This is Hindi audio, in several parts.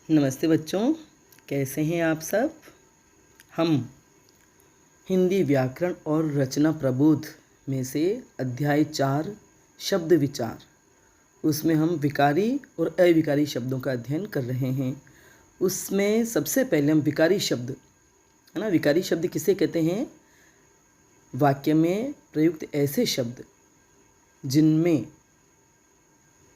नमस्ते बच्चों, कैसे हैं आप सब। हम हिंदी व्याकरण और रचना प्रबोध में से अध्याय 4 शब्द विचार, उसमें हम विकारी और अविकारी शब्दों का अध्ययन कर रहे हैं। उसमें सबसे पहले हम विकारी शब्द, है ना, विकारी शब्द किसे कहते हैं? वाक्य में प्रयुक्त ऐसे शब्द जिनमें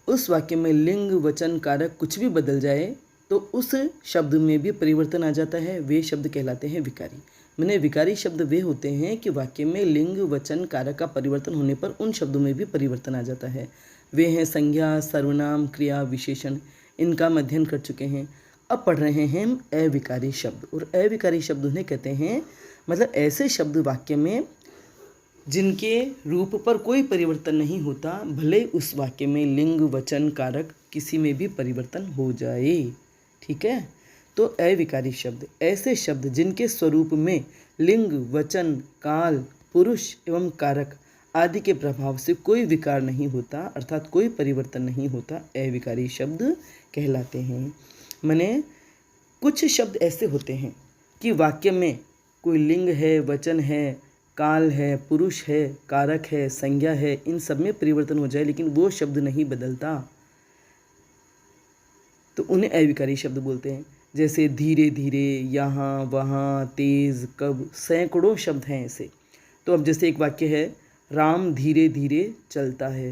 उस वाक्य में लिंग वचन कारक कुछ भी बदल जाए तो उस शब्द में भी परिवर्तन आ जाता है, वे शब्द कहलाते हैं विकारी। मैंने विकारी शब्द वे होते हैं कि वाक्य में लिंग वचन कारक का परिवर्तन होने पर उन शब्दों में भी परिवर्तन आ जाता है। वे हैं संज्ञा, सर्वनाम, क्रिया, विशेषण। इनका हम अध्ययन कर चुके हैं। अब पढ़ रहे हैं हम अविकारी शब्द। और अविकारी शब्द उन्हें कहते हैं, मतलब ऐसे शब्द वाक्य में जिनके रूप पर कोई परिवर्तन नहीं होता, भले उस वाक्य में लिंग वचन कारक किसी में भी परिवर्तन हो जाए। ठीक है, तो अविकारी शब्द ऐसे शब्द जिनके स्वरूप में लिंग वचन काल पुरुष एवं कारक आदि के प्रभाव से कोई विकार नहीं होता, अर्थात कोई परिवर्तन नहीं होता, अविकारी शब्द कहलाते हैं। माने कुछ शब्द ऐसे होते हैं कि वाक्य में कोई लिंग है, वचन है, काल है, पुरुष है, कारक है, संज्ञा है, इन सब में परिवर्तन हो जाए लेकिन वो शब्द नहीं बदलता, तो उन्हें अविकारी शब्द बोलते हैं। जैसे धीरे धीरे, यहाँ वहाँ, तेज, कब, सैकड़ों शब्द हैं ऐसे। तो अब जैसे एक वाक्य है, राम धीरे धीरे चलता है।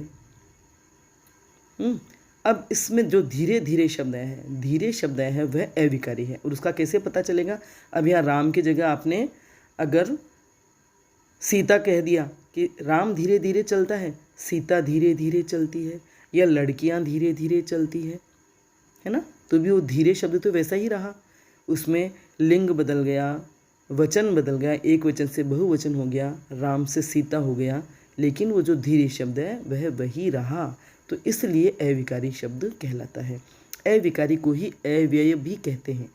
अब इसमें जो धीरे धीरे शब्द है, धीरे शब्द है, वह अविकारी है। और उसका कैसे पता चलेगा? अब यहाँ राम की जगह आपने अगर सीता कह दिया कि राम धीरे धीरे चलता है, सीता धीरे धीरे चलती है, या लड़कियां धीरे धीरे चलती है ना, तो भी वो धीरे शब्द तो वैसा ही रहा। उसमें लिंग बदल गया, वचन बदल गया, एक वचन से बहुवचन हो गया, राम से सीता हो गया, लेकिन वो जो धीरे शब्द है वह वही रहा। तो इसलिए अविकारी शब्द कहलाता है। अविकारी को ही अव्यय भी कहते हैं।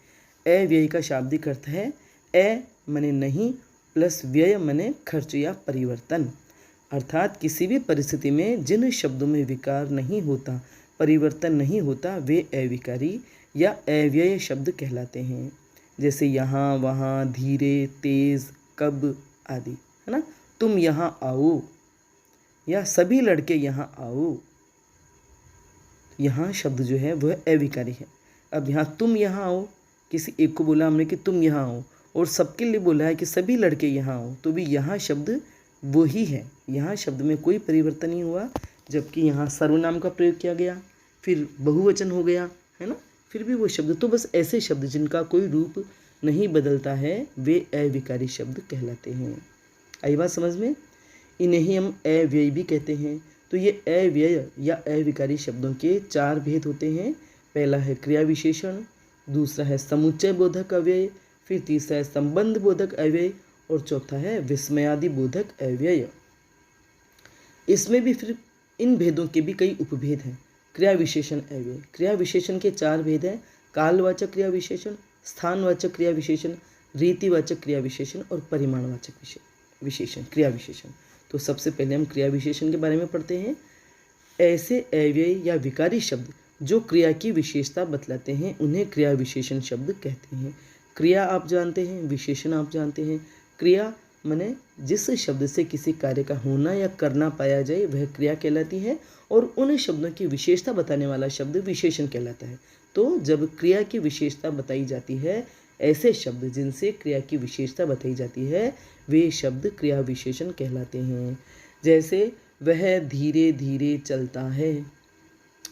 अव्यय का शाब्दिक अर्थ है अ माने नहीं प्लस व्यय माने खर्च या परिवर्तन। अर्थात किसी भी परिस्थिति में जिन शब्दों में विकार नहीं होता, परिवर्तन नहीं होता, वे अविकारी या अव्यय शब्द कहलाते हैं। जैसे यहाँ वहाँ, धीरे, तेज, कब आदि, है ना। तुम यहाँ आओ या सभी लड़के यहाँ आओ, यहाँ शब्द जो है वह अविकारी है। अब यहाँ तुम यहाँ आओ, किसी एक को बोला हमने कि तुम यहाँ आओ, और सबके लिए बोला है कि सभी लड़के यहाँ आओ, तो भी यहाँ शब्द वो ही है। यहाँ शब्द में कोई परिवर्तन नहीं हुआ, जबकि यहाँ सर्वनाम का प्रयोग किया गया, फिर बहुवचन हो गया, है ना, फिर भी वो शब्द। तो बस ऐसे शब्द जिनका कोई रूप नहीं बदलता है वे अविकारी शब्द कहलाते हैं। आई बात समझ में? इन्हें ही हम अव्यय भी कहते हैं। तो ये अव्यय या अविकारी शब्दों के 4 भेद होते हैं। पहला है क्रिया विशेषण, दूसरा है समुच्चय बोधक अव्यय, फिर तीसरा है संबंध बोधक अव्यय, और चौथा है विस्मयादि बोधक अव्यय। इसमें भी फिर इन भेदों के भी कई उपभेद हैं। क्रिया विशेषण अव्यय, क्रिया विशेषण के 4 भेद हैं। कालवाचक क्रिया विशेषण, स्थानवाचक क्रिया विशेषण, रीतिवाचक क्रिया विशेषण और परिमाणवाचक विशेषण क्रिया विशेषण। तो सबसे पहले हम क्रिया विशेषण के बारे में पढ़ते हैं। ऐसे अव्यय या विकारी शब्द जो क्रिया की विशेषता बतलाते हैं उन्हें क्रिया विशेषण शब्द कहते हैं। क्रिया आप जानते हैं, विशेषण आप जानते हैं। क्रिया माने जिस शब्द से किसी कार्य का होना या करना पाया जाए वह क्रिया कहलाती है, और उन शब्दों की विशेषता बताने वाला शब्द विशेषण कहलाता है। तो जब क्रिया की विशेषता बताई जाती है, ऐसे शब्द जिनसे क्रिया की विशेषता बताई जाती है वे शब्द क्रिया विशेषण कहलाते हैं। जैसे वह धीरे धीरे चलता है,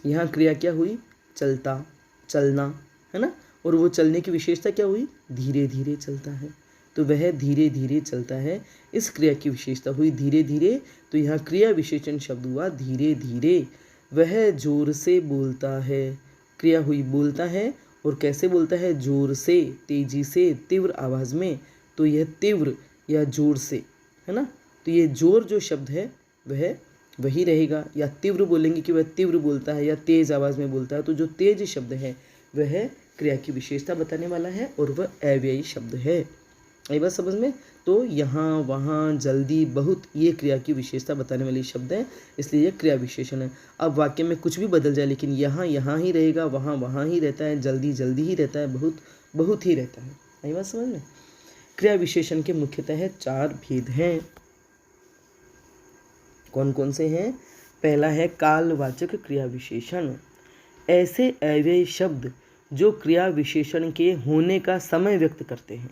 यहाँ क्रिया क्या हुई? चलता, चलना, है ना, और वो चलने की विशेषता क्या हुई? धीरे धीरे चलता है। तो वह धीरे धीरे चलता है, इस क्रिया की विशेषता हुई धीरे धीरे, तो यहाँ क्रिया विशेषण शब्द हुआ धीरे धीरे। वह जोर से बोलता है, क्रिया हुई बोलता है, और कैसे बोलता है? जोर से, तेजी से, तीव्र आवाज़ में, तो यह तीव्र या जोर से, है ना। तो ये जोर जो शब्द है वह वही रहेगा, या तीव्र बोलेंगे कि वह तीव्र बोलता है या तेज़ आवाज़ में बोलता है, तो जो तेज शब्द है वह क्रिया की विशेषता बताने वाला है और वह अव्ययी शब्द है। आई बात समझ में। तो यहाँ, वहाँ, जल्दी, बहुत, ये क्रिया की विशेषता बताने वाली शब्द है, इसलिए ये क्रिया विशेषण है। अब वाक्य में कुछ भी बदल जाए लेकिन यहाँ यहाँ ही रहेगा, वहाँ वहाँ ही रहता है, जल्दी जल्दी ही रहता है, बहुत बहुत ही रहता है। आई बात समझ में। क्रिया विशेषण के मुख्यतः 4 भेद हैं। कौन कौन से हैं? पहला है कालवाचक क्रिया विशेषण। ऐसे अव्यय शब्द जो क्रिया विशेषण के होने का समय व्यक्त करते हैं,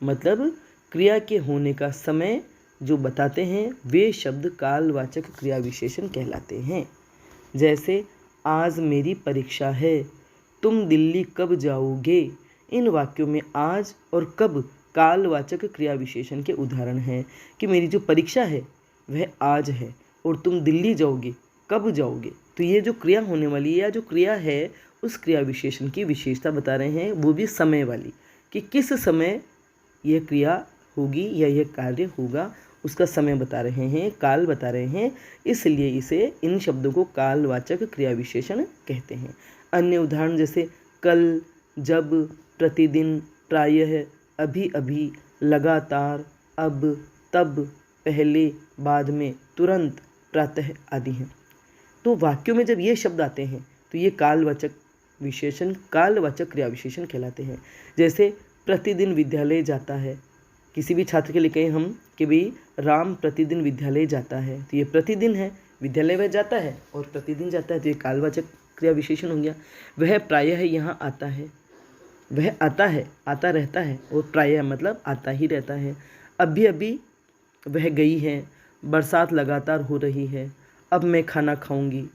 मतलब क्रिया के होने का समय जो बताते हैं, वे शब्द कालवाचक क्रिया विशेषण कहलाते हैं। जैसे आज मेरी परीक्षा है, तुम दिल्ली कब जाओगे। इन वाक्यों में आज और कब कालवाचक क्रिया विशेषण के उदाहरण हैं कि मेरी जो परीक्षा है वह आज है और तुम दिल्ली जाओगे, कब जाओगे। तो ये जो क्रिया होने वाली है या जो क्रिया है, उस क्रिया विशेषण की विशेषता बता रहे हैं, वो भी समय वाली, कि किस समय यह क्रिया होगी या यह कार्य होगा, उसका समय बता रहे हैं, काल बता रहे हैं, इसलिए इसे, इन शब्दों को कालवाचक क्रिया विशेषण कहते हैं। अन्य उदाहरण जैसे कल, जब, प्रतिदिन, प्रायः, अभी अभी, लगातार, अब, तब, पहले, बाद में, तुरंत, प्रातः आदि हैं। तो वाक्यों में जब ये शब्द आते हैं तो ये कालवाचक विशेषण, कालवाचक क्रिया विशेषण कहलाते हैं। जैसे प्रतिदिन विद्यालय जाता है, किसी भी छात्र के लिए कहें हम कि भाई राम प्रतिदिन विद्यालय जाता है, तो ये प्रतिदिन है, विद्यालय वह जाता है और प्रतिदिन जाता है, तो ये कालवाचक क्रिया विशेषण हो गया। वह प्रायः यहाँ आता है, वह आता है, आता रहता है, और प्रायः मतलब आता ही रहता है। अभी अभी वह गई है, बरसात लगातार हो रही है, अब मैं खाना खाऊंगी,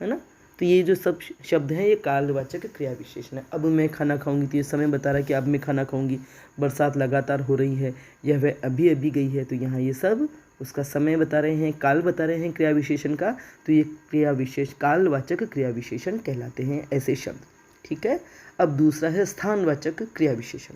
है ना। तो ये जो सब शब्द हैं ये कालवाचक क्रिया विशेषण है। अब मैं खाना खाऊंगी, तो ये समय बता रहा है कि अब मैं खाना खाऊंगी। बरसात लगातार हो रही है, यह वह अभी अभी गई है, तो यहाँ ये सब उसका समय बता रहे हैं, काल बता रहे हैं क्रिया विशेषण का, तो ये क्रिया विशेष, कालवाचक क्रिया विशेषण कहलाते हैं ऐसे शब्द। ठीक है। अब दूसरा है स्थानवाचक क्रिया विशेषण।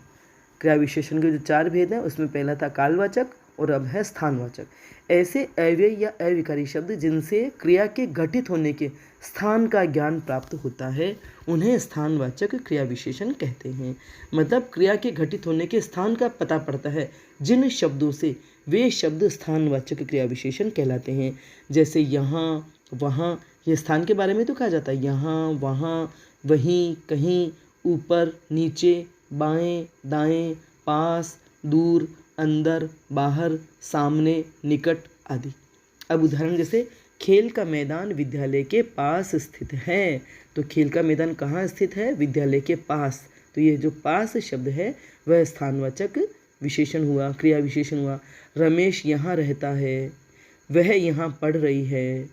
क्रिया विशेषण के जो 4 भेद हैं उसमें पहला था कालवाचक और अब है स्थानवाचक। ऐसे अव्यय या अविकारी शब्द जिनसे क्रिया के घटित होने के स्थान का ज्ञान प्राप्त होता है, उन्हें स्थानवाचक क्रिया विशेषण कहते हैं। मतलब क्रिया के घटित होने के स्थान का पता पड़ता है जिन शब्दों से, वे शब्द स्थानवाचक क्रिया विशेषण कहलाते हैं। जैसे यहाँ, वहाँ, ये स्थान के बारे में तो कहा जाता है, यहाँ, वहाँ, वहीं, कहीं, ऊपर, नीचे, बाएं, दाएं, पास, दूर, अंदर, बाहर, सामने, निकट आदि। अब उदाहरण जैसे खेल का मैदान विद्यालय के पास स्थित है, तो खेल का मैदान कहाँ स्थित है? विद्यालय के पास। तो ये जो पास शब्द है वह स्थानवाचक विशेषण हुआ, क्रिया विशेषण हुआ। रमेश यहाँ रहता है, वह यहाँ पढ़ रही है,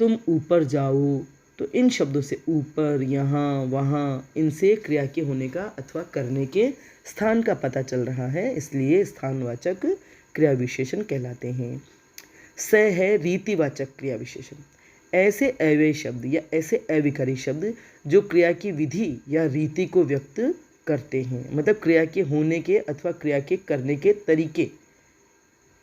तुम ऊपर जाओ, तो इन शब्दों से ऊपर, यहाँ, वहाँ, इनसे क्रिया के होने का अथवा करने के स्थान का पता चल रहा है, इसलिए स्थानवाचक क्रिया विशेषण कहलाते हैं। स है रीतिवाचक क्रिया विशेषण। ऐसे अव्यय शब्द या ऐसे अविकारी शब्द जो क्रिया की विधि या रीति को व्यक्त करते हैं, मतलब क्रिया के होने के अथवा क्रिया के करने के तरीके,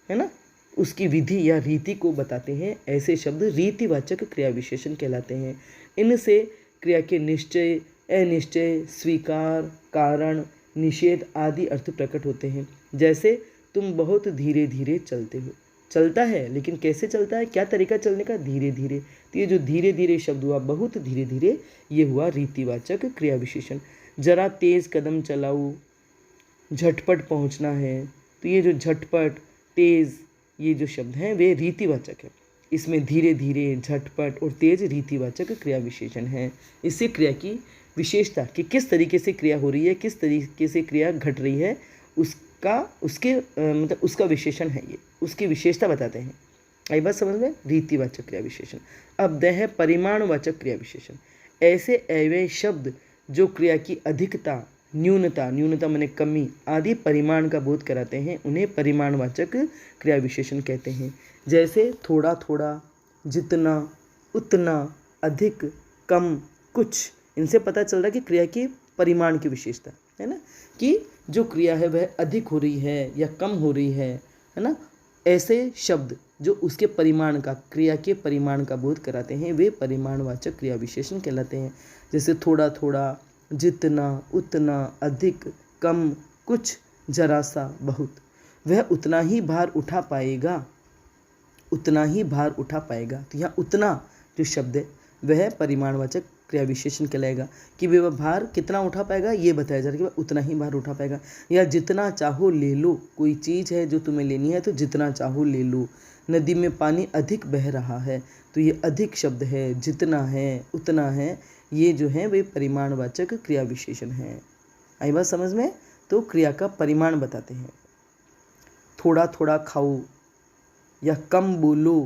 है ना, उसकी विधि या रीति को बताते हैं, ऐसे शब्द रीतिवाचक क्रिया विशेषण कहलाते हैं। इनसे क्रिया के निश्चय, अनिश्चय, स्वीकार, कारण, निषेध आदि अर्थ प्रकट होते हैं। जैसे तुम बहुत धीरे धीरे चलते हो, चलता है लेकिन कैसे चलता है, क्या तरीका चलने का? धीरे धीरे। तो ये जो धीरे धीरे शब्द हुआ, बहुत धीरे धीरे, ये हुआ रीतिवाचक क्रिया विशेषण। जरा तेज कदम चलाओ, झटपट पहुंचना है, तो ये जो झटपट, तेज, ये जो शब्द हैं वे रीतिवाचक है। इसमें धीरे धीरे, झटपट और तेज रीतिवाचक क्रिया विशेषण है। इससे क्रिया की विशेषता कि किस तरीके से क्रिया हो रही है, किस तरीके से क्रिया घट रही है, मतलब उसका विशेषण है, ये उसकी विशेषता बताते हैं। आई बात समझ में? रीतिवाचक क्रिया विशेषण। अब द है परिमाणवाचक क्रिया विशेषण। ऐसे अव्यय शब्द जो क्रिया की अधिकता, न्यूनता, न्यूनता माने कमी आदि परिमाण का बोध कराते हैं, उन्हें परिमाणवाचक क्रिया विशेषण कहते हैं। जैसे थोड़ा थोड़ा, जितना, उतना, अधिक, कम, कुछ, इनसे पता चल रहा है कि क्रिया की परिमाण की विशेषता, है ना, कि जो क्रिया है वह अधिक हो रही है या कम हो रही है ना। ऐसे शब्द जो उसके परिमाण का, क्रिया के परिमाण का बोध कराते हैं, वे परिमाणवाचक क्रिया विशेषण कहलाते हैं। जैसे थोड़ा थोड़ा, जितना, उतना, अधिक, कम, कुछ, जरा सा, बहुत। वह उतना ही भार उठा पाएगा, उतना ही भार उठा पाएगा। तो यहाँ उतना जो शब्द है वह परिमाणवाचक क्रिया विशेषण कहलाएगा कि वह भार कितना उठा पाएगा, ये बताया जा रहा है कि वह उतना ही भार उठा पाएगा। या जितना चाहो ले लो, कोई चीज़ है जो तुम्हें लेनी है तो जितना चाहो ले लो। नदी में पानी अधिक बह रहा है, तो ये अधिक शब्द है, जितना है, उतना है, ये जो है वे परिमाणवाचक क्रिया विशेषण है। आई बात समझ में? तो क्रिया का परिमाण बताते हैं। थोड़ा थोड़ा खाओ या कम बोलो,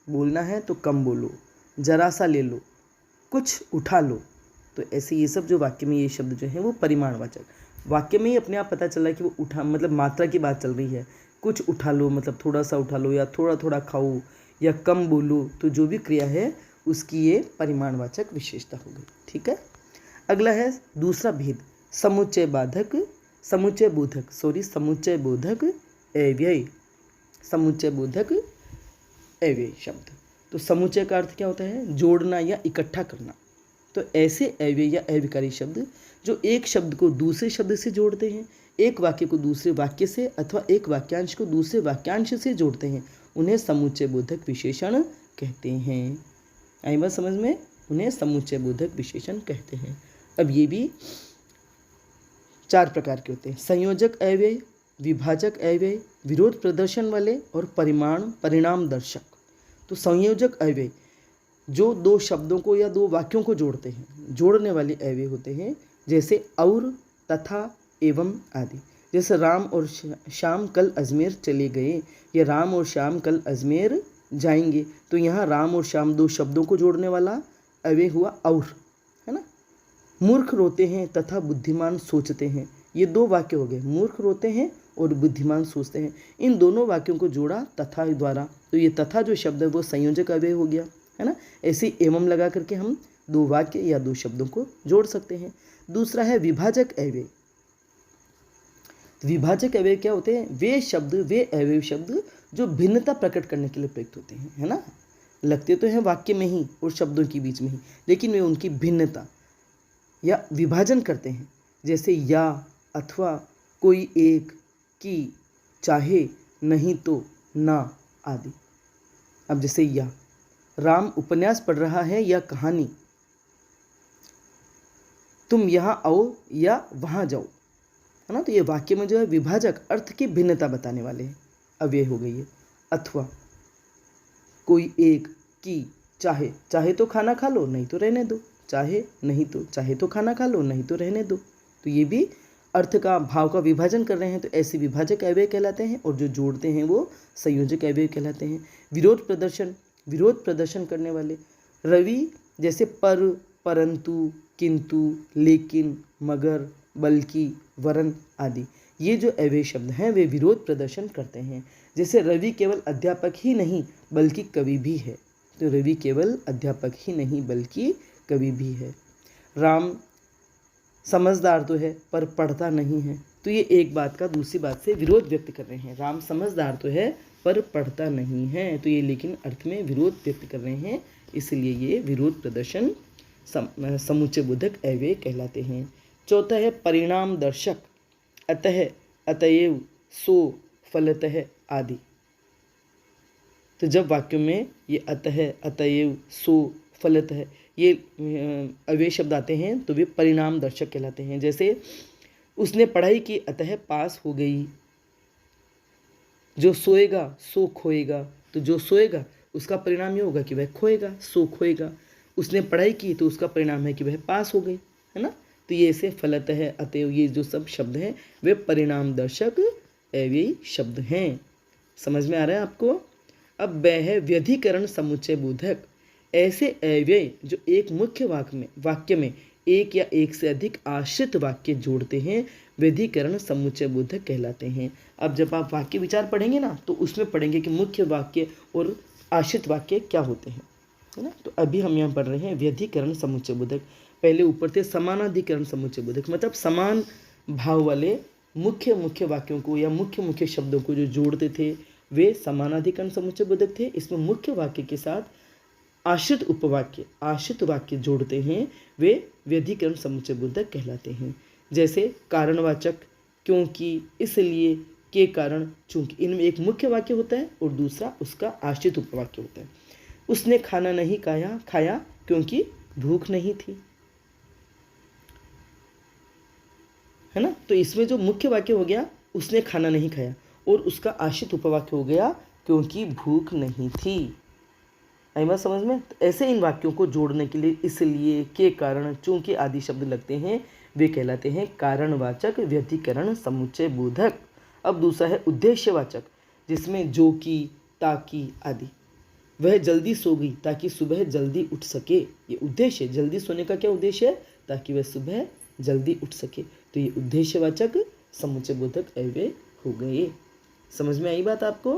बोलना है तो कम बोलो। जरा सा ले लो, कुछ उठा लो। तो ऐसे ये सब जो वाक्य में ये शब्द जो है वो परिमाणवाचक, वाक्य में ही अपने आप पता चल रहा है कि वो उठा मतलब मात्रा की बात चल रही है। कुछ उठा लो मतलब थोड़ा सा उठा लो, या थोड़ा थोड़ा खाओ, या कम बोलो, तो जो भी क्रिया है उसकी ये परिमाणवाचक विशेषता हो गई। ठीक है। अगला है दूसरा भेद, समुच्चय बाधक, समुच्चय बोधक, समुच्चय बोधक अव्यय, समुच्चय बोधक अव्यय शब्द। तो समुच्चय का अर्थ क्या होता है? जोड़ना या इकट्ठा करना। तो ऐसे अव्यय या अव्ययकारी शब्द जो एक शब्द को दूसरे शब्द से जोड़ते हैं, एक वाक्य को दूसरे वाक्य से अथवा एक वाक्यांश को दूसरे वाक्यांश से जोड़ते हैं, उन्हें समुच्चय बोधक विशेषण कहते हैं। आई बात समझ में? उन्हें समुच्चय बोधक विशेषण कहते हैं। अब ये भी 4 प्रकार के होते हैं, संयोजक अव्यय, विभाजक अव्यय, विरोध प्रदर्शन वाले और परिणाम दर्शक। तो संयोजक अव्यय जो दो शब्दों को या दो वाक्यों को जोड़ते हैं, जोड़ने वाले अव्यय होते हैं, जैसे और, तथा, एवं आदि। जैसे राम और श्याम कल अजमेर चले गए, या राम और श्याम कल अजमेर जाएंगे। तो यहाँ राम और श्याम दो शब्दों को जोड़ने वाला अव्यय हुआ और, है ना। मूर्ख रोते हैं तथा बुद्धिमान सोचते हैं, ये 2 वाक्य हो गए, मूर्ख रोते हैं और बुद्धिमान सोचते हैं। इन दोनों वाक्यों को जोड़ा तथा द्वारा, तो ये तथा जो शब्द है वो संयोजक अव्यय हो गया, है ना। ऐसे एवं लगा करके हम 2 वाक्य या 2 शब्दों को जोड़ सकते हैं। दूसरा है विभाजक अव्यय। विभाजक अव्यय क्या होते हैं? वे शब्द, वे अव्यय शब्द जो भिन्नता प्रकट करने के लिए प्रयुक्त होते हैं, है ना। लगते तो हैं वाक्य में ही और शब्दों के बीच में ही, लेकिन वे उनकी भिन्नता या विभाजन करते हैं। जैसे या, अथवा, कोई एक, की, चाहे, नहीं तो, ना आदि। अब जैसे या, राम उपन्यास पढ़ रहा है या कहानी, तुम यहाँ आओ या वहाँ जाओ, है ना। तो ये वाक्य में जो है विभाजक अर्थ की भिन्नता बताने वाले हैं, अव्यय हो गई है। अथवा, कोई एक, की, चाहे, चाहे तो खाना खा लो नहीं तो रहने दो, चाहे, नहीं तो, चाहे तो खाना खा लो नहीं तो रहने दो। तो ये भी अर्थ का, भाव का विभाजन कर रहे हैं, तो ऐसे विभाजक अव्यय कहलाते हैं। और जो जोड़ते हैं वो संयोजक अव्यय कहलाते हैं। विरोध प्रदर्शन, विरोध प्रदर्शन करने वाले, रवि जैसे पर, परंतु, किंतु, लेकिन, मगर, बल्कि, वरन आदि, ये जो अव्यय शब्द हैं वे विरोध प्रदर्शन करते हैं। जैसे रवि केवल अध्यापक ही नहीं बल्कि कवि भी है, तो रवि केवल अध्यापक ही नहीं बल्कि कवि भी है। राम समझदार तो है पर पढ़ता नहीं है, तो ये एक बात का दूसरी बात से विरोध व्यक्त कर रहे हैं। राम समझदार तो है पर पढ़ता नहीं है, तो ये लेकिन अर्थ में विरोध व्यक्त कर रहे हैं, इसलिए ये विरोध प्रदर्शन समुच्चय बोधक अव्यय कहलाते हैं। चौथा है परिणाम दर्शक, अतः, अतएव, सो, फलतः आदि। तो जब वाक्यों में ये अतः, अतएव, सो, फलतः ये अव्यय शब्द आते हैं तो वे परिणाम दर्शक कहलाते हैं। जैसे उसने पढ़ाई की अतः पास हो गई, जो सोएगा सो खोएगा, तो जो सोएगा उसका परिणाम ये होगा कि वह खोएगा, सो खोएगा। उसने पढ़ाई की तो उसका परिणाम है कि वह पास हो गई, है ना। तो ये ऐसे फलतः, अतएव, ये जो सब शब्द हैं वे परिणाम दर्शक अव्यय शब्द हैं। समझ में आ रहा है आपको? अब वह है व्यधिकरण समुच्चय बोधक, ऐसे अव्यय जो एक मुख्य वाक्य में एक या एक से अधिक आश्रित वाक्य जोड़ते हैं, व्यधिकरण समुच्चय बोधक कहलाते हैं। अब जब आप वाक्य विचार पढ़ेंगे ना तो उसमें पढ़ेंगे कि मुख्य वाक्य और आश्रित वाक्य क्या होते हैं, है ना। तो अभी हम यहाँ पढ़ रहे हैं व्यधिकरण समुच्चय बोधक। पहले ऊपर थे समानाधिकरण समुच्चय बोधक, मतलब समान भाव वाले मुख्य वाक्यों को या मुख्य शब्दों को जो जोड़ते थे वे समानाधिकरण समुच्चय बोधक थे। इसमें मुख्य वाक्य के साथ आश्रित वाक्य जोड़ते हैं, वे व्यधिकरण समुच्चय बोधक कहलाते हैं। जैसे कारणवाचक, क्योंकि, इसलिए, के कारण, चूंकि। इनमें एक मुख्य वाक्य होता है और दूसरा उसका आश्रित उपवाक्य होता है। उसने खाना नहीं खाया क्योंकि भूख नहीं थी, है ना। तो इसमें जो मुख्य वाक्य हो गया उसने खाना नहीं खाया, और उसका आश्रित उपवाक्य हो गया क्योंकि भूख नहीं थी। आई बात समझ में। तो ऐसे इन वाक्यों को जोड़ने के लिए इसलिए, के कारण, चूंकि आदि शब्द लगते हैं, वे कहलाते हैं कारणवाचक व्यतिकरण समुच्चय बोधक। अब दूसरा है उद्देश्यवाचक, जिसमें जो कि, ताकि आदि। वह जल्दी सो गई ताकि सुबह जल्दी उठ सके, ये उद्देश्य। जल्दी सोने का क्या उद्देश्य है? ताकि वह सुबह जल्दी उठ सके। तो ये उद्देश्यवाचक समुच्चय बोधक अव्यय हो गए। समझ में आई बात आपको?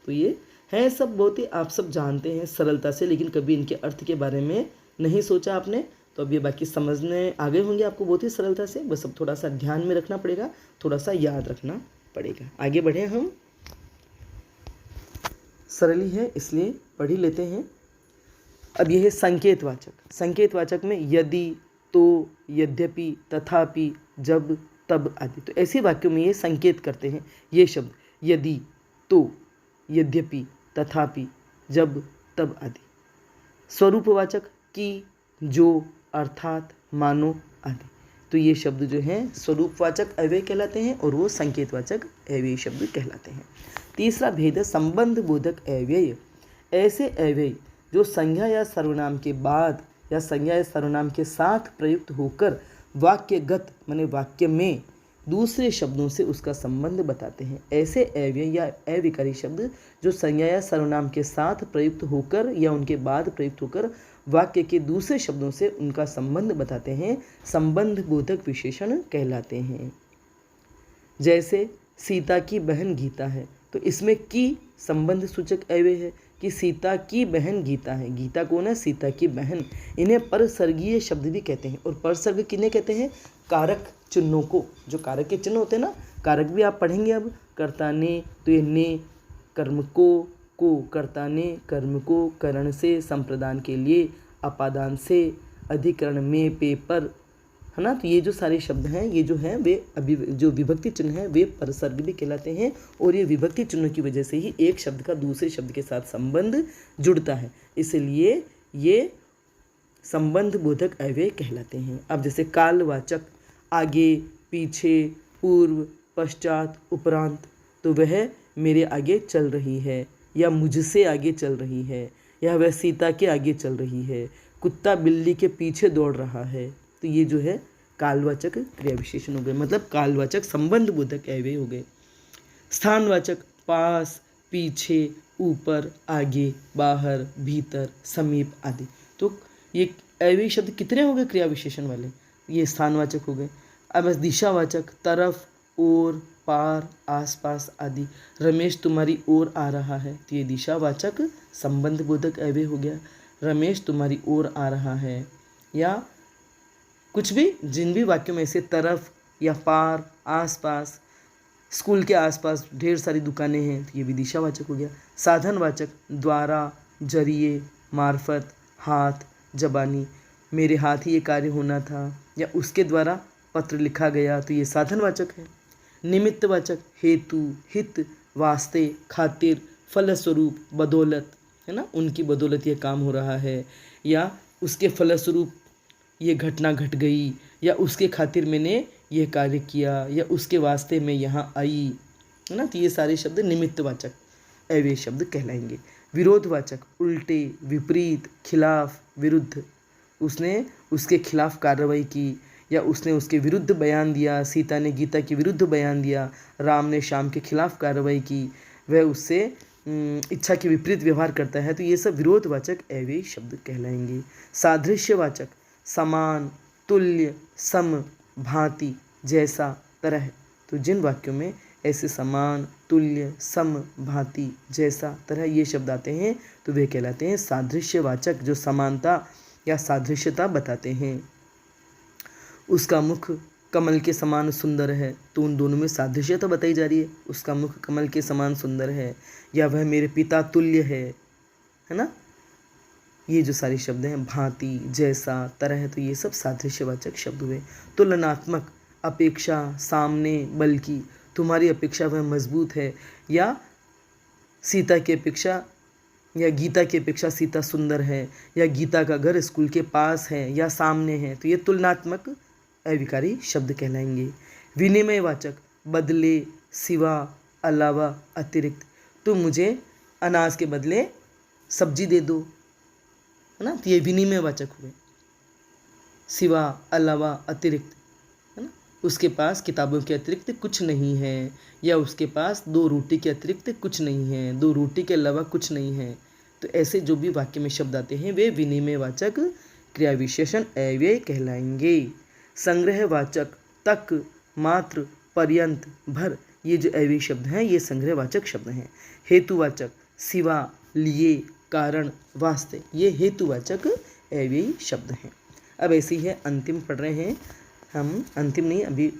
तो ये है सब बहुत ही आप सब जानते हैं सरलता से, लेकिन कभी इनके अर्थ के बारे में नहीं सोचा आपने। तो अब ये बाकी समझने आगे होंगे आपको बहुत ही सरलता से, बस अब थोड़ा सा ध्यान में रखना पड़ेगा, थोड़ा सा याद रखना पड़ेगा। आगे बढ़े हम, सरल ही है इसलिए पढ़ ही लेते हैं। अब यह है संकेतवाचक। संकेतवाचक में यदि, तो, यद्यपि, तथापि, जब, तब आदि। तो ऐसे वाक्यों में ये संकेत करते हैं ये शब्द, यदि, तो, यद्यपि, तथापि, जब, तब आदि। स्वरूपवाचक की, जो, अर्थात, मानो आदि। तो ये शब्द जो हैं स्वरूपवाचक अव्यय कहलाते हैं और वो संकेतवाचक अव्यय शब्द कहलाते हैं। तीसरा भेद है संबंध बोधक अव्यय। ऐसे अव्यय जो संज्ञा या सर्वनाम के बाद या संज्ञा या सर्वनाम के साथ प्रयुक्त होकर वाक्यगत माने वाक्य में दूसरे शब्दों से उसका संबंध बताते हैं। ऐसे अव्यय या अविकारी शब्द जो संज्ञा या सर्वनाम के साथ प्रयुक्त होकर या उनके बाद प्रयुक्त होकर वाक्य के दूसरे शब्दों से उनका संबंध बताते हैं, संबंध बोधक विशेषण कहलाते हैं। जैसे सीता की बहन गीता है, तो इसमें की संबंध सूचक अव्यय है कि सीता की बहन गीता है। गीता कौन है? सीता की बहन। इन्हें परसर्गीय शब्द भी कहते हैं। और परसर्ग किन्हें कहते हैं? कारक चिन्हों को। जो कारक के चिन्ह होते हैं ना, कारक भी आप पढ़ेंगे अब। कर्ता ने, तो ये ने कर्म को कर्ता ने कर्म को, करण से संप्रदान के लिए, अपादान से, अधिकरण में, पेपर, है ना। तो ये जो सारे शब्द हैं ये जो हैं वे जो विभक्ति चिन्ह हैं वे परसर्ग भी कहलाते हैं। और ये विभक्ति चिन्ह की वजह से ही एक शब्द का दूसरे शब्द के साथ संबंध जुड़ता है, इसलिए ये संबंध बोधक अव्यय कहलाते हैं। अब जैसे कालवाचक, आगे, पीछे, पूर्व, पश्चात, उपरांत, तो वह मेरे आगे चल रही है या मुझसे आगे चल रही है या वह सीता के आगे चल रही है, कुत्ता बिल्ली के पीछे दौड़ रहा है। तो ये जो है कालवाचक क्रिया विशेषण हो गए, मतलब कालवाचक संबंध बोधक अव्यय हो गए। स्थानवाचक पास, पीछे, ऊपर, आगे, बाहर, भीतर, समीप आदि। तो ये अव्यय शब्द कितने हो गए क्रिया विशेषण वाले? ये स्थानवाचक हो गए। अब दिशावाचक तरफ, ओर, पार, आसपास आदि। रमेश तुम्हारी ओर आ रहा है, तो ये दिशावाचक संबंध बोधक अव्यय हो गया। रमेश तुम्हारी ओर आ रहा है, या कुछ भी जिन भी वाक्यों में से तरफ या पार, आसपास, स्कूल के आसपास ढेर सारी दुकानें हैं, तो ये भी दिशावाचक हो गया। साधनवाचक द्वारा, जरिए, मार्फत, हाथ, जबानी, मेरे हाथ ही ये कार्य होना था या उसके द्वारा पत्र लिखा गया, तो ये साधनवाचक है। निमित्तवाचक हेतु, हित, वास्ते, खातिर, फलस्वरूप, बदौलत, है ना, उनकी बदौलत ये काम हो रहा है या उसके फलस्वरूप ये घटना घट गई या उसके खातिर मैंने यह कार्य किया या उसके वास्ते मैं यहाँ आई, है ना। तो ये सारे शब्द निमित्तवाचक अव्यय शब्द कहलाएंगे। विरोधवाचक उल्टे, विपरीत, खिलाफ, विरुद्ध, उसने उसके खिलाफ कार्रवाई की या उसने उसके विरुद्ध बयान दिया। सीता ने गीता के विरुद्ध बयान दिया, राम ने श्याम के खिलाफ कार्रवाई की, वह उससे इच्छा के विपरीत व्यवहार करता है, तो ये सब विरोधवाचक अव्यय शब्द कहलाएंगे। सादृश्यवाचक समान, तुल्य, सम, भांति, जैसा, तरह, तो जिन वाक्यों में ऐसे समान, तुल्य, सम, भांति, जैसा, तरह ये शब्द आते हैं तो वे कहलाते हैं सादृश्यवाचक, जो समानता या सादृश्यता बताते हैं। उसका मुख कमल के समान सुंदर है, तो उन दोनों में सादृश्यता बताई जा रही है, उसका मुख कमल के समान सुंदर है या वह मेरे पिता तुल्य है ना। ये जो सारे शब्द हैं भांति, जैसा, तरह, तो ये सब सादृश्यवाचक शब्द हुए। तुलनात्मक अपेक्षा, सामने, बल्कि, तुम्हारी अपेक्षा वह मजबूत है, या सीता की अपेक्षा या गीता की अपेक्षा सीता सुंदर है, या गीता का घर स्कूल के पास है या सामने है। तो ये तुलनात्मक अविकारी शब्द कहलाएंगे। विनिमयवाचक, बदले, सिवा, अलावा, अतिरिक्त। तुम मुझे अनाज के बदले सब्जी दे दो, है ना, तो ये विनिमयवाचक हुए। सिवा, अलावा, अतिरिक्त, है ना, उसके पास किताबों के अतिरिक्त कुछ नहीं है, या उसके पास 2 रोटी के अतिरिक्त कुछ नहीं है, 2 रोटी के अलावा कुछ नहीं है। तो ऐसे जो भी वाक्य में शब्द आते हैं वे विनिमयवाचक क्रिया विशेषण अव्यय कहलाएंगे। संग्रहवाचक, तक, मात्र, पर्यंत, भर, ये जो अव्यय शब्द हैं ये संग्रहवाचक शब्द हैं। हेतुवाचक, सिवा, लिए, कारण, वास्ते, ये हेतुवाचक अव्यय शब्द हैं। अब ऐसे ही है, अंतिम पढ़ रहे हैं हम, अंतिम नहीं, अभी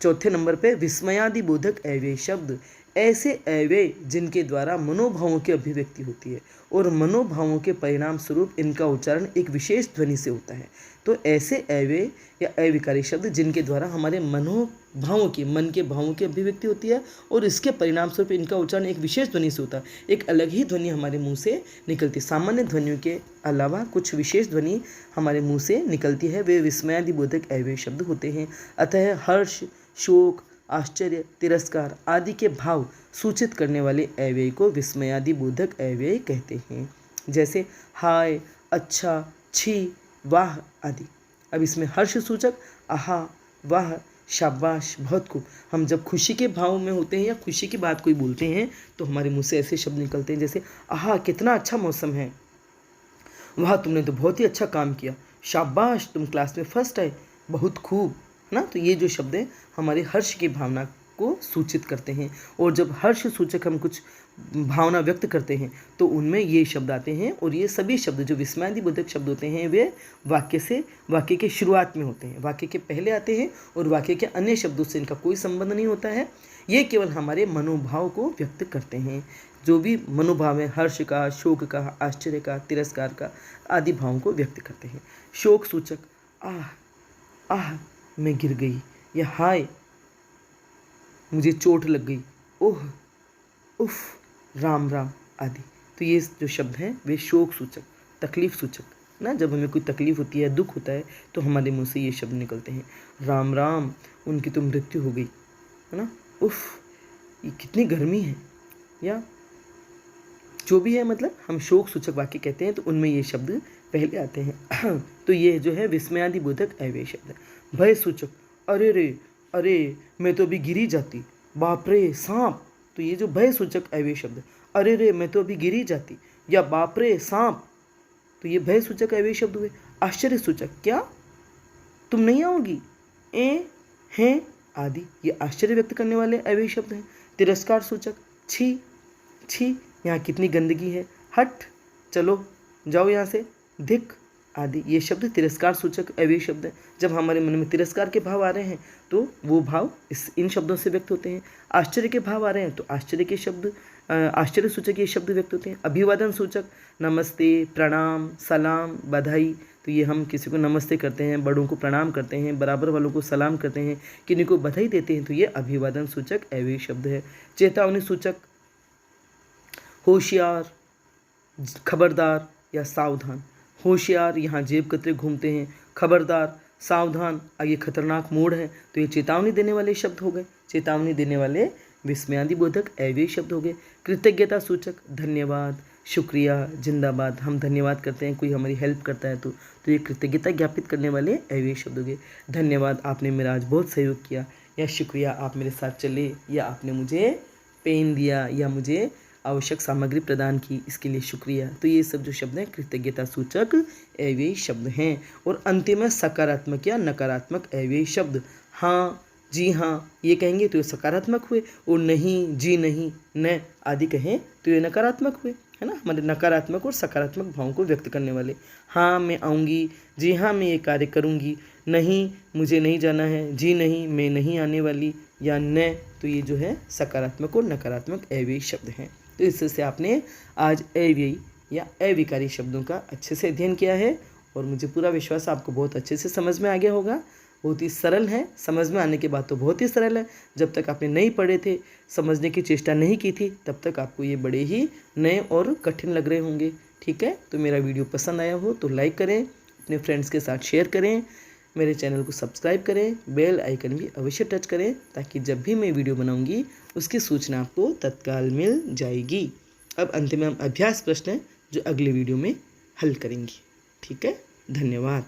चौथे नंबर पे विस्मयादि बोधक अव्यय शब्द। ऐसे अव्यय जिनके द्वारा मनोभावों की अभिव्यक्ति होती है और मनोभावों के परिणाम स्वरूप इनका उच्चारण एक विशेष ध्वनि से होता है। तो ऐसे अव्यय या अविकारी शब्द जिनके द्वारा हमारे मनोभावों की, मन के भावों की अभिव्यक्ति होती है और इसके परिणाम स्वरूप इनका उच्चारण एक विशेष ध्वनि से होता है, एक अलग ही ध्वनि हमारे मुंह से निकलती है। सामान्य ध्वनियों के अलावा कुछ विशेष ध्वनि हमारे मुंह से निकलती है, वे विस्मयादि बोधक अव्यय शब्द होते हैं। अतः हर्ष, शोक, आश्चर्य, तिरस्कार आदि के भाव सूचित करने वाले अव्यय को विस्मयादि बोधक अव्यय कहते हैं। जैसे हाय, अच्छा, छी, वाह आदि। अब इसमें हर्ष सूचक आहा, वाह, शाबाश, बहुत खूब। हम जब खुशी के भाव में होते हैं या खुशी की बात कोई बोलते हैं तो हमारे मुंह से ऐसे शब्द निकलते हैं, जैसे आहा, कितना अच्छा मौसम है, वाह, तुमने तो बहुत ही अच्छा काम किया, शाबाश, तुम क्लास में फर्स्ट आए, बहुत खूब, है ना। तो ये जो शब्द है हमारे हर्ष की भावना को सूचित करते हैं। और जब हर्ष सूचक हम कुछ भावना व्यक्त करते हैं तो उनमें ये शब्द आते हैं। और ये सभी शब्द जो विस्मयादि बोधक शब्द होते हैं वे वाक्य के शुरुआत में होते हैं, वाक्य के पहले आते हैं और वाक्य के अन्य शब्दों से इनका कोई संबंध नहीं होता है। ये केवल हमारे मनोभाव को व्यक्त करते हैं। जो भी मनोभाव है, हर्ष का, शोक का, आश्चर्य का, तिरस्कार का आदि भावों को व्यक्त करते हैं। शोक सूचक आह, आह, मैं गिर गई, या हाय, मुझे चोट लग गई, ओह, उफ, राम राम आदि। तो ये जो शब्द हैं वे शोक सूचक, तकलीफ सूचक ना, जब हमें कोई तकलीफ होती है, दुख होता है तो हमारे मुंह से ये शब्द निकलते हैं। राम राम, उनकी तो मृत्यु हो गई, है ना, उफ, ये कितनी गर्मी है, या जो भी है, मतलब हम शोक सूचक वाक्य कहते हैं तो उनमें ये शब्द पहले आते हैं। तो ये जो है विस्मयादि बोधक अव्यय शब्द है। भय सूचक, अरे रे, अरे, मैं तो अभी गिरी जाती, बाप रे, सांप। तो ये जो भय सूचक अव्यय शब्द, अरे रे, मैं तो अभी गिरी जाती, या बाप रे, सांप, तो ये भय सूचक अव्यय शब्द हुए। आश्चर्य सूचक, क्या तुम नहीं आओगी, हैं आदि, ये आश्चर्य व्यक्त करने वाले अव्यय शब्द हैं। तिरस्कार सूचक, छी, छी, यहाँ कितनी गंदगी है, हट, चलो जाओ यहाँ से, धिक आदि, ये शब्द तिरस्कार सूचक अव्यय शब्द है। जब हमारे मन में तिरस्कार के भाव आ रहे हैं तो वो भाव इन शब्दों से व्यक्त होते हैं। आश्चर्य के भाव आ रहे हैं तो आश्चर्य के शब्द, आश्चर्य सूचक ये शब्द व्यक्त होते हैं। अभिवादन सूचक, नमस्ते, प्रणाम, सलाम, बधाई। तो ये हम किसी को नमस्ते करते हैं, बड़ों को प्रणाम करते हैं, बराबर वालों को सलाम करते हैं, किन्हीं को बधाई देते हैं, तो ये अभिवादन सूचक अव्यय शब्द है। चेतावनी सूचक, होशियार, खबरदार या सावधान। होशियार, यहाँ जेब कतरे घूमते हैं, खबरदार, सावधान, ये खतरनाक मोड़ है, तो ये चेतावनी देने वाले शब्द हो गए, चेतावनी देने वाले विस्मयादि बोधक अव्यय शब्द हो गए। कृतज्ञता सूचक, धन्यवाद, शुक्रिया, जिंदाबाद, हम धन्यवाद करते हैं, कोई हमारी हेल्प करता है तो ये कृतज्ञता ज्ञापित करने वाले अव्यय शब्द हो गए। धन्यवाद, आपने मेरा आज बहुत सहयोग किया, या शुक्रिया, आप मेरे साथ चले, या आपने मुझे पेन दिया, या मुझे आवश्यक सामग्री प्रदान की, इसके लिए शुक्रिया। तो ये सब जो शब्द हैं कृतज्ञता सूचक अव्यय शब्द हैं। और अंतिम में सकारात्मक या नकारात्मक अव्यय शब्द। हाँ, जी हाँ, ये कहेंगे तो ये सकारात्मक हुए, और नहीं, जी नहीं, न आदि कहें तो ये नकारात्मक हुए, है ना, हमारे नकारात्मक और सकारात्मक भावों को व्यक्त करने वाले। हाँ, मैं आऊँगी, जी हाँ, मैं ये कार्य करूँगी, नहीं, मुझे नहीं जाना है, जी नहीं, मैं नहीं आने वाली, या न, तो ये जो है सकारात्मक और नकारात्मक अव्यय शब्द हैं। तो इससे आपने आज अव्ययी या अविकारी शब्दों का अच्छे से अध्ययन किया है और मुझे पूरा विश्वास है आपको बहुत अच्छे से समझ में आ गया होगा। बहुत ही सरल है, समझ में आने के बाद तो बहुत ही सरल है। जब तक आपने नहीं पढ़े थे, समझने की चेष्टा नहीं की थी, तब तक आपको ये बड़े ही नए और कठिन लग रहे होंगे। ठीक है, तो मेरा वीडियो पसंद आया हो तो लाइक करें, अपने फ्रेंड्स के साथ शेयर करें, मेरे चैनल को सब्सक्राइब करें, बेल आइकन भी अवश्य टच करें, ताकि जब भी मैं वीडियो बनाऊंगी उसकी सूचना आपको तत्काल मिल जाएगी। अब अंत में हम अभ्यास प्रश्न जो अगले वीडियो में हल करेंगे। ठीक है, धन्यवाद।